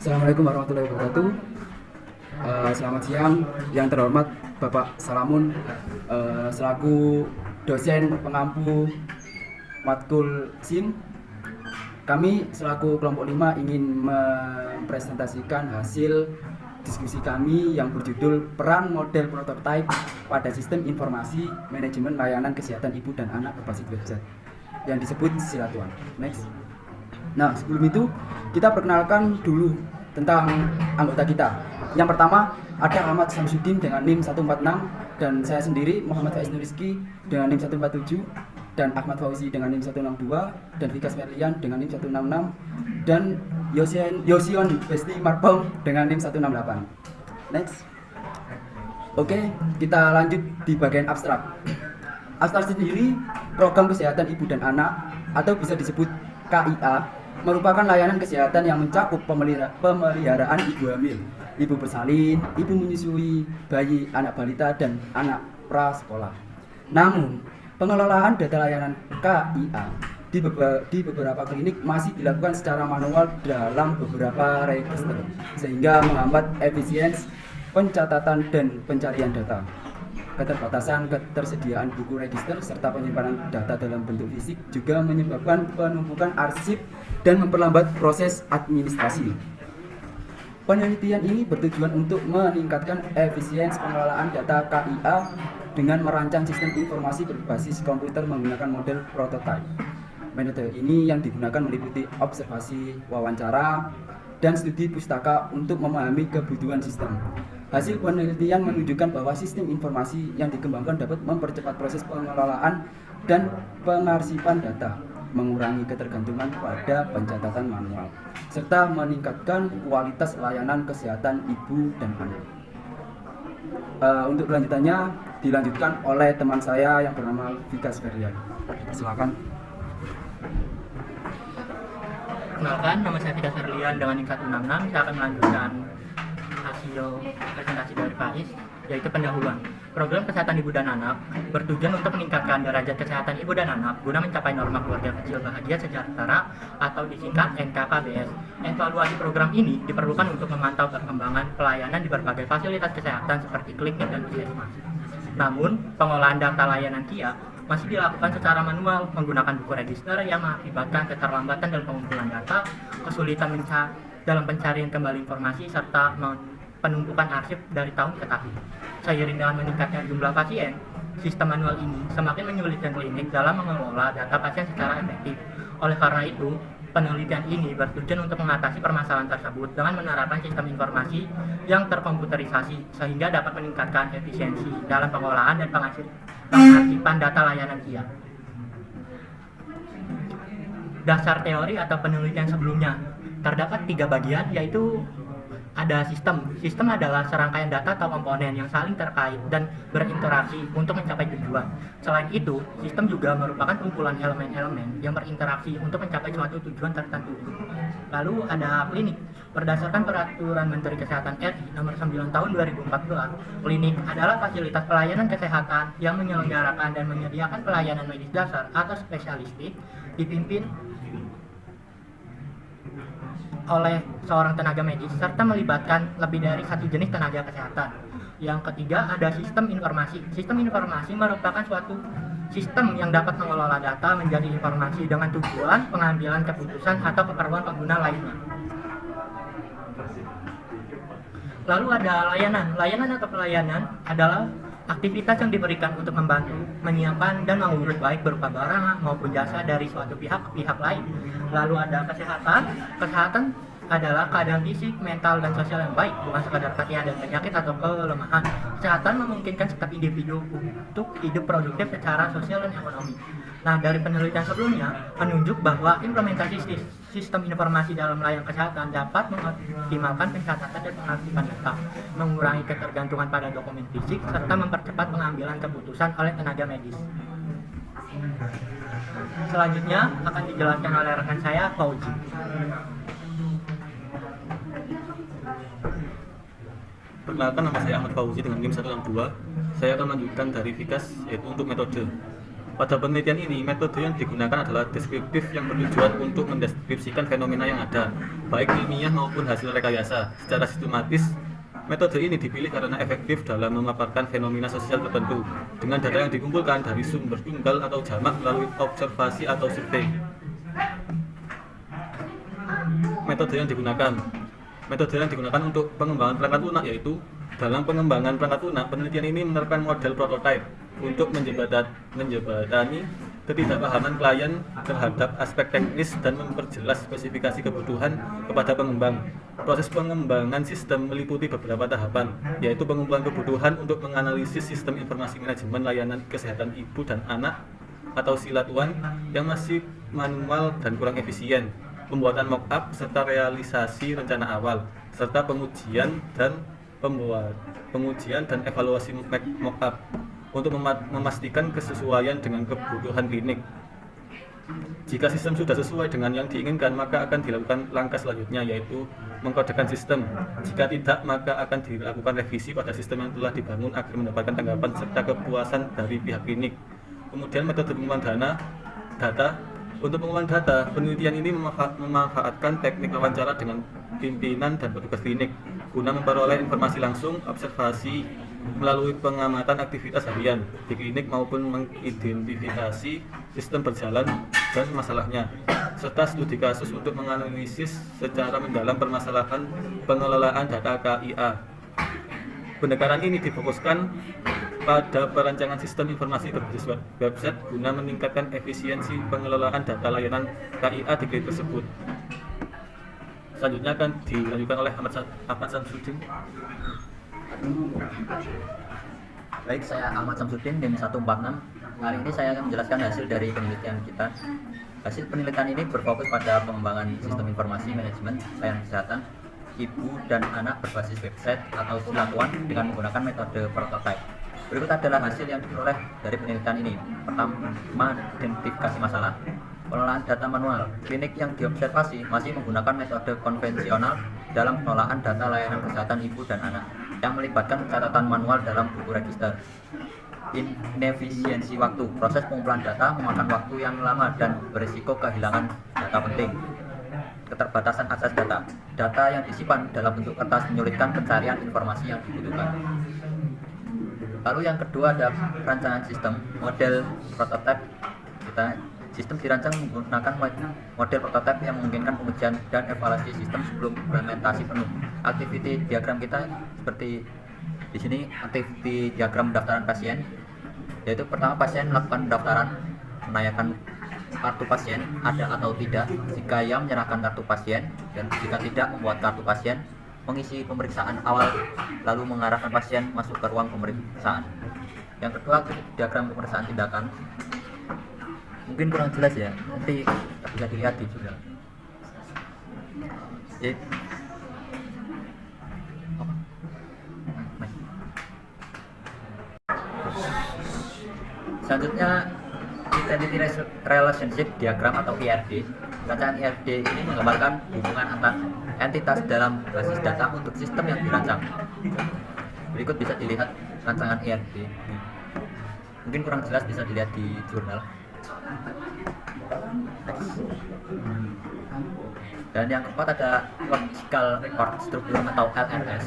Assalamualaikum warahmatullahi wabarakatuh. Selamat siang yang terhormat Bapak Salamun, selaku dosen pengampu matkul SIM. Kami selaku kelompok 5 ingin mempresentasikan hasil diskusi kami yang berjudul peran model prototipe pada sistem informasi manajemen layanan kesehatan ibu dan anak berbasis website yang disebut Silatuan. Next. Nah, sebelum itu kita perkenalkan dulu tentang anggota kita. Yang pertama ada Ahmad Samsudin dengan NIM 146 dan saya sendiri Muhammad Faiz Nuriski dengan NIM 147 dan Ahmad Fauzi dengan NIM 162 dan Vikas Merlian dengan NIM 166 dan Yosion Besti Marpong dengan NIM 168. Next. Oke, kita lanjut di bagian abstrak. Abstrak sendiri program kesehatan ibu dan anak atau bisa disebut KIA merupakan layanan kesehatan yang mencakup pemeliharaan ibu hamil, ibu bersalin, ibu menyusui, bayi, anak balita, dan anak prasekolah. Namun, pengelolaan data layanan KIA di beberapa klinik masih dilakukan secara manual dalam beberapa register, sehingga menghambat efisiensi pencatatan dan pencarian data. Keterbatasan ketersediaan buku register serta penyimpanan data dalam bentuk fisik juga menyebabkan penumpukan arsip dan memperlambat proses administrasi. Penelitian ini bertujuan untuk meningkatkan efisiensi pengelolaan data KIA dengan merancang sistem informasi berbasis komputer menggunakan model prototipe. Metode ini yang digunakan meliputi observasi, wawancara, dan studi pustaka untuk memahami kebutuhan sistem. Hasil penelitian menunjukkan bahwa sistem informasi yang dikembangkan dapat mempercepat proses pengelolaan dan pengarsipan data, mengurangi ketergantungan pada pencatatan manual, serta meningkatkan kualitas layanan kesehatan ibu dan anak. Untuk kelanjutannya dilanjutkan oleh teman saya yang bernama Vikas Merlian. Silakan. Perkenalkan, nama saya Vikas Merlian dengan NIM 166. Saya akan melanjutkan hasil presentasi dari Faiz, yaitu pendahuluan. Program kesehatan ibu dan anak bertujuan untuk meningkatkan derajat kesehatan ibu dan anak guna mencapai norma keluarga kecil bahagia sejahtera atau disingkat NKKBS. Evaluasi program ini diperlukan untuk memantau perkembangan pelayanan di berbagai fasilitas kesehatan seperti klinik dan puskesmas. Namun, pengolahan data layanan KIA masih dilakukan secara manual menggunakan buku register yang mengakibatkan keterlambatan dalam pengumpulan data, kesulitan dalam pencarian kembali informasi, serta penumpukan arsip dari tahun ke tahun. Seiring dengan meningkatnya jumlah pasien, sistem manual ini semakin menyulitkan klinik dalam mengelola data pasien secara efektif. Oleh karena itu, penelitian ini bertujuan untuk mengatasi permasalahan tersebut dengan menerapkan sistem informasi yang terkomputerisasi sehingga dapat meningkatkan efisiensi dalam pengolahan dan pengarsipan data layanan KIA. Dasar teori atau penelitian sebelumnya terdapat 3 bagian, yaitu ada sistem. Sistem adalah serangkaian data atau komponen yang saling terkait dan berinteraksi untuk mencapai tujuan. Selain itu, sistem juga merupakan kumpulan elemen-elemen yang berinteraksi untuk mencapai suatu tujuan tertentu. Lalu ada klinik. Berdasarkan Peraturan Menteri Kesehatan RI Nomor 9 Tahun 2014, klinik adalah fasilitas pelayanan kesehatan yang menyelenggarakan dan menyediakan pelayanan medis dasar atau spesialistik dipimpin oleh seorang tenaga medis serta melibatkan lebih dari satu jenis tenaga kesehatan. Yang ketiga ada sistem informasi. Sistem informasi merupakan suatu sistem yang dapat mengelola data menjadi informasi dengan tujuan pengambilan keputusan atau keperluan pengguna lainnya. Lalu ada layanan. Layanan atau pelayanan adalah aktivitas yang diberikan untuk membantu, menyiapkan, dan mengurus baik berupa barang maupun jasa dari suatu pihak ke pihak lain. Lalu ada kesehatan. Kesehatan adalah keadaan fisik, mental, dan sosial yang baik, bukan sekadar kasihan dan penyakit atau kelemahan. Kesehatan memungkinkan setiap individu untuk hidup produktif secara sosial dan ekonomi. Nah, dari penelitian sebelumnya menunjuk bahwa implementasi sistem informasi dalam layanan kesehatan dapat mengoptimalkan pencatatan dan pengarsipan data, mengurangi ketergantungan pada dokumen fisik, serta mempercepat pengambilan keputusan oleh tenaga medis. Selanjutnya akan dijelaskan oleh rekan saya, Fauzi. Perkenalkan, nama saya Ahmad Fauzi dengan NIM 162. Saya akan melanjutkan dari Vikas, yaitu untuk metode. Pada penelitian ini, metode yang digunakan adalah deskriptif yang bertujuan untuk mendeskripsikan fenomena yang ada, baik ilmiah maupun hasil rekayasa. Secara sistematis, metode ini dipilih karena efektif dalam memaparkan fenomena sosial tertentu dengan data yang dikumpulkan dari sumber tunggal atau jamak melalui observasi atau survei. Metode yang digunakan untuk pengembangan perangkat lunak yaitu dalam pengembangan perangkat lunak, penelitian ini menerapkan model prototype untuk menjembatani ketidakpahaman klien terhadap aspek teknis dan memperjelas spesifikasi kebutuhan kepada pengembang. Proses pengembangan sistem meliputi beberapa tahapan, yaitu pengumpulan kebutuhan untuk menganalisis sistem informasi manajemen layanan kesehatan ibu dan anak atau SILA-1 yang masih manual dan kurang efisien, pembuatan mock-up serta realisasi rencana awal, serta pengujian dan evaluasi mock-up untuk memastikan kesesuaian dengan kebutuhan klinik. Jika sistem sudah sesuai dengan yang diinginkan, maka akan dilakukan langkah selanjutnya, yaitu mengkodekan sistem. Jika tidak, maka akan dilakukan revisi pada sistem yang telah dibangun agar mendapatkan tanggapan serta kepuasan dari pihak klinik. Kemudian metode pengumpulan data. Untuk pengumpulan data, penelitian ini memanfaatkan teknik wawancara dengan pimpinan dan petugas klinik guna memperoleh informasi langsung, observasi melalui pengamatan aktivitas harian di klinik maupun mengidentifikasi sistem berjalan dan masalahnya, serta studi kasus untuk menganalisis secara mendalam permasalahan pengelolaan data KIA. Pendekatan ini difokuskan pada perancangan sistem informasi berbasis website guna meningkatkan efisiensi pengelolaan data layanan KIA di klinik tersebut. Selanjutnya akan dilanjutkan oleh Ahmad Samsudin. Baik, saya Ahmad Samsudin, NIM 146. Kali ini saya akan menjelaskan hasil dari penelitian kita. Hasil penelitian ini berfokus pada pengembangan sistem informasi manajemen layanan kesehatan ibu dan anak berbasis website atau SILA-1 dengan menggunakan metode prototype. Berikut adalah hasil yang diperoleh dari penelitian ini. Pertama, identifikasi masalah. Pengelolaan data manual. Klinik yang diobservasi masih menggunakan metode konvensional dalam pengelolaan data layanan kesehatan ibu dan anak yang melibatkan catatan manual dalam buku register. Inefisiensi waktu. Proses pengumpulan data memakan waktu yang lama dan berisiko kehilangan data penting. Keterbatasan akses data. Data yang disimpan dalam bentuk kertas menyulitkan pencarian informasi yang dibutuhkan. Lalu yang kedua ada rancangan sistem. Model prototipe. Sistem dirancang menggunakan model prototipe yang memungkinkan pengujian dan evaluasi sistem sebelum implementasi penuh. Activity diagram kita seperti di sini, activity diagram pendaftaran pasien, yaitu pertama pasien melakukan pendaftaran, menanyakan kartu pasien ada atau tidak. Jika ya, menyerahkan kartu pasien, dan jika tidak, membuat kartu pasien, mengisi pemeriksaan awal, lalu mengarahkan pasien masuk ke ruang pemeriksaan. Yang kedua, diagram pemeriksaan tindakan. Mungkin kurang jelas ya, nanti bisa dilihat di jurnal. Selanjutnya, Identity Relationship Diagram atau IRD. Rancangan IRD ini menggambarkan hubungan antar entitas dalam basis data untuk sistem yang dirancang. Berikut bisa dilihat rancangan IRD. Mungkin kurang jelas, bisa dilihat di jurnal. Dan yang keempat ada Logical Record Structure atau LRS.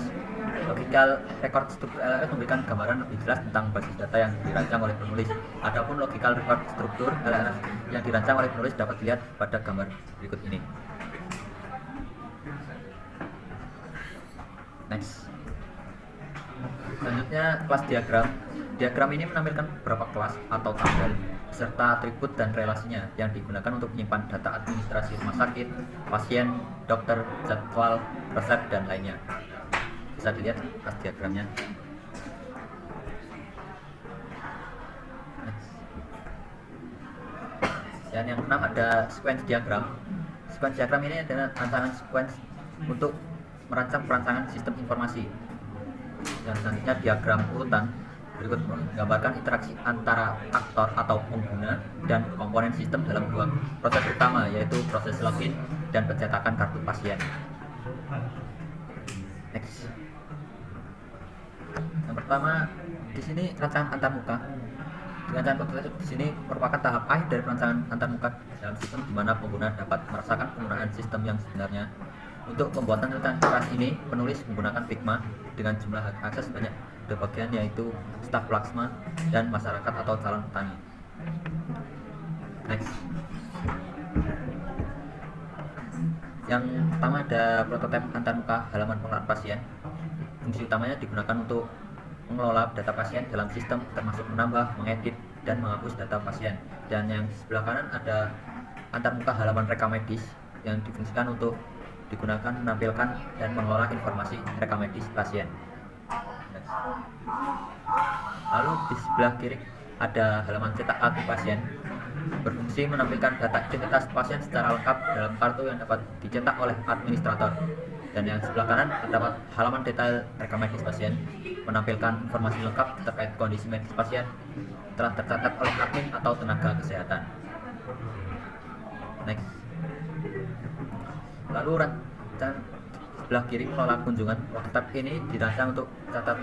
Logical Record Structure LRS memberikan gambaran lebih jelas tentang basis data yang dirancang oleh penulis. Adapun Logical Record Structure LRS yang dirancang oleh penulis dapat dilihat pada gambar berikut ini. Next. Selanjutnya kelas diagram. Diagram ini menampilkan beberapa kelas atau tabel serta atribut dan relasinya yang digunakan untuk menyimpan data administrasi rumah sakit, pasien, dokter, jadwal, resep, dan lainnya. Bisa dilihat kelas diagramnya. Dan yang keenam ada sequence diagram. Sequence diagram ini adalah rancangan sequence untuk merancang perancangan sistem informasi. Dan selanjutnya diagram urutan. Berikut menggambarkan interaksi antara aktor atau pengguna dan komponen sistem dalam dua proses utama, yaitu proses login dan pencetakan kartu pasien. Next. Yang pertama, di sini rancangan antarmuka. Perancangan prototipe di sini merupakan tahap akhir dari perancangan antarmuka dalam sistem di mana pengguna dapat merasakan penggunaan sistem yang sebenarnya. Untuk pembuatan rencana keras ini, penulis menggunakan Figma dengan jumlah hak akses banyak dua bagian, yaitu staf plasma dan masyarakat atau calon petani. Next. Yang pertama ada prototipe antarmuka halaman pengelolaan pasien. Fungsi utamanya digunakan untuk mengelola data pasien dalam sistem, termasuk menambah, mengedit, dan menghapus data pasien. Dan yang sebelah kanan ada antarmuka halaman rekam medis yang difungsikan untuk digunakan menampilkan dan mengelola informasi rekam medis pasien. Next. Lalu di sebelah kiri ada halaman cetak kartu pasien, berfungsi menampilkan data identitas pasien secara lengkap dalam kartu yang dapat dicetak oleh administrator. Dan yang sebelah kanan terdapat halaman detail rekam medis pasien, menampilkan informasi lengkap terkait kondisi medis pasien telah tercatat oleh admin atau tenaga kesehatan. Next. Lalu sebelah kiri mengelola kunjungan. Prototipe ini dirancang untuk catat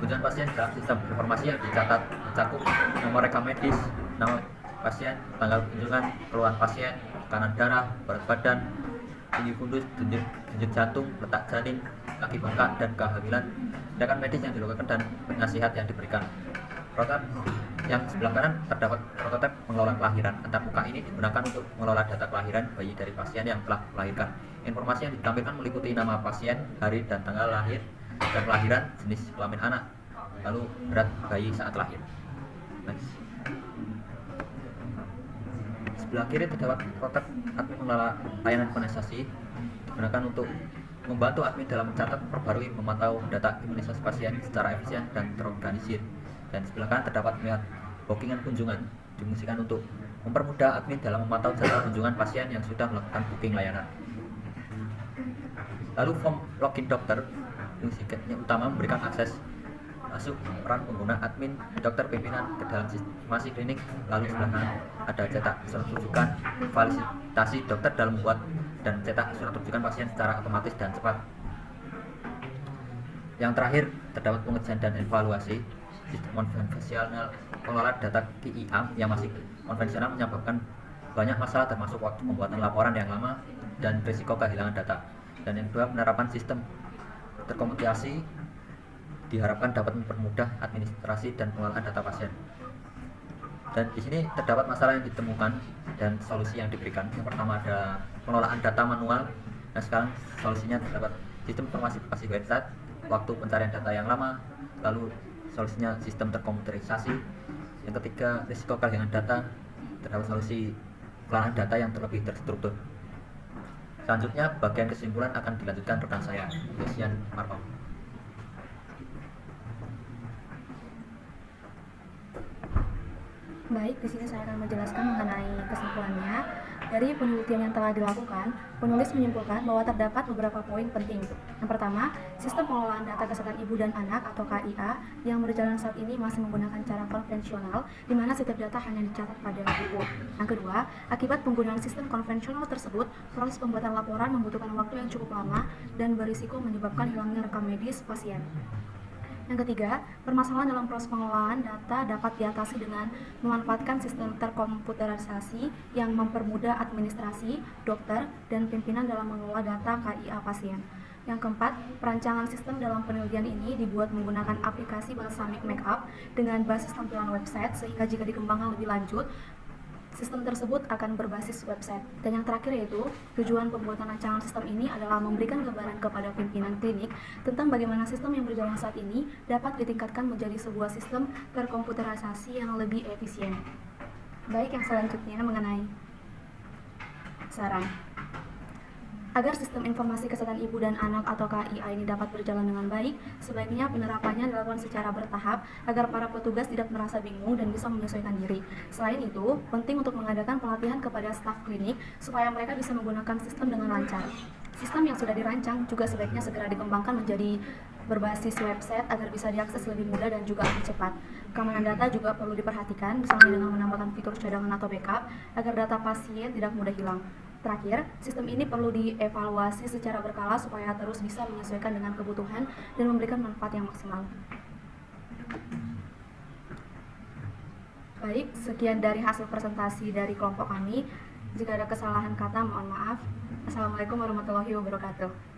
kunjungan pasien dalam sistem. Informasi yang dicatat mencakup nomor rekam medis, nama pasien, tanggal kunjungan, keluhan pasien, tekanan darah, berat badan, tinggi fundus, denyut jantung, letak janin, kaki bengkak, dan kehamilan, tindakan medis yang dilakukan dan nasihat yang diberikan. Prototipe yang sebelah kanan terdapat prototipe pengelola kelahiran. Antarmuka ini digunakan untuk mengelola data kelahiran bayi dari pasien yang telah melahirkan. Informasi yang ditampilkan meliputi nama pasien, hari dan tanggal lahir, dan kelahiran, jenis kelamin anak, lalu berat bayi saat lahir. Next. Sebelah kiri terdapat prototipe admin mengelola layanan imunisasi, digunakan untuk membantu admin dalam mencatat, memperbarui, memantau data imunisasi pasien secara efisien dan terorganisir. Dan sebelah kanan terdapat melihat bookingan kunjungan, difungsikan untuk mempermudah admin dalam memantau jadwal kunjungan pasien yang sudah melakukan booking layanan. Lalu form login dokter, fungsinya utama memberikan akses masuk peran pengguna admin, dokter pimpinan ke dalam sistemasi klinik. Lalu sebelah kanan ada cetak surat rujukan, fasilitasi dokter dalam membuat dan cetak surat rujukan pasien secara otomatis dan cepat. Yang terakhir terdapat pengujian dan evaluasi. Sistem konvensional pengelola data KIA yang masih konvensional menyebabkan banyak masalah, termasuk waktu pembuatan laporan yang lama dan risiko kehilangan data. Dan yang kedua, penerapan sistem terkomunikasi diharapkan dapat mempermudah administrasi dan pengelolaan data pasien. Dan di sini terdapat masalah yang ditemukan dan solusi yang diberikan. Yang pertama ada pengelolaan data manual. Nah, sekarang solusinya terdapat sistem informasi berbasis website, waktu pencarian data yang lama, lalu solusinya sistem terkomputerisasi. Yang ketiga, risiko kehilangan data, terdapat solusi pengelolaan data yang terlebih terstruktur. Selanjutnya, bagian kesimpulan akan dilanjutkan rekan saya, Lucian Markom. Baik, di sini saya akan menjelaskan mengenai kesimpulannya. Dari penelitian yang telah dilakukan, penulis menyimpulkan bahwa terdapat beberapa poin penting. Yang pertama, sistem pengelolaan data kesehatan ibu dan anak atau KIA yang berjalan saat ini masih menggunakan cara konvensional, di mana setiap data hanya dicatat pada buku. Yang kedua, akibat penggunaan sistem konvensional tersebut, proses pembuatan laporan membutuhkan waktu yang cukup lama dan berisiko menyebabkan hilangnya rekam medis pasien. Yang ketiga, permasalahan dalam proses pengelolaan data dapat diatasi dengan memanfaatkan sistem terkomputerisasi yang mempermudah administrasi, dokter, dan pimpinan dalam mengelola data KIA pasien. Yang keempat, perancangan sistem dalam penelitian ini dibuat menggunakan aplikasi Balsamiq Makeup dengan basis tampilan website, sehingga jika dikembangkan lebih lanjut, sistem tersebut akan berbasis website. Dan yang terakhir yaitu, tujuan pembuatan rancangan sistem ini adalah memberikan gambaran kepada pimpinan klinik tentang bagaimana sistem yang berjalan saat ini dapat ditingkatkan menjadi sebuah sistem terkomputerisasi yang lebih efisien. Baik, yang selanjutnya mengenai saran. Agar sistem informasi kesehatan ibu dan anak atau KIA ini dapat berjalan dengan baik, sebaiknya penerapannya dilakukan secara bertahap agar para petugas tidak merasa bingung dan bisa menyesuaikan diri. Selain itu, penting untuk mengadakan pelatihan kepada staf klinik supaya mereka bisa menggunakan sistem dengan lancar. Sistem yang sudah dirancang juga sebaiknya segera dikembangkan menjadi berbasis website agar bisa diakses lebih mudah dan juga lebih cepat. Keamanan data juga perlu diperhatikan, misalnya dengan menambahkan fitur cadangan atau backup agar data pasien tidak mudah hilang. Terakhir, sistem ini perlu dievaluasi secara berkala supaya terus bisa menyesuaikan dengan kebutuhan dan memberikan manfaat yang maksimal. Baik, sekian dari hasil presentasi dari kelompok kami. Jika ada kesalahan kata, mohon maaf. Assalamualaikum warahmatullahi wabarakatuh.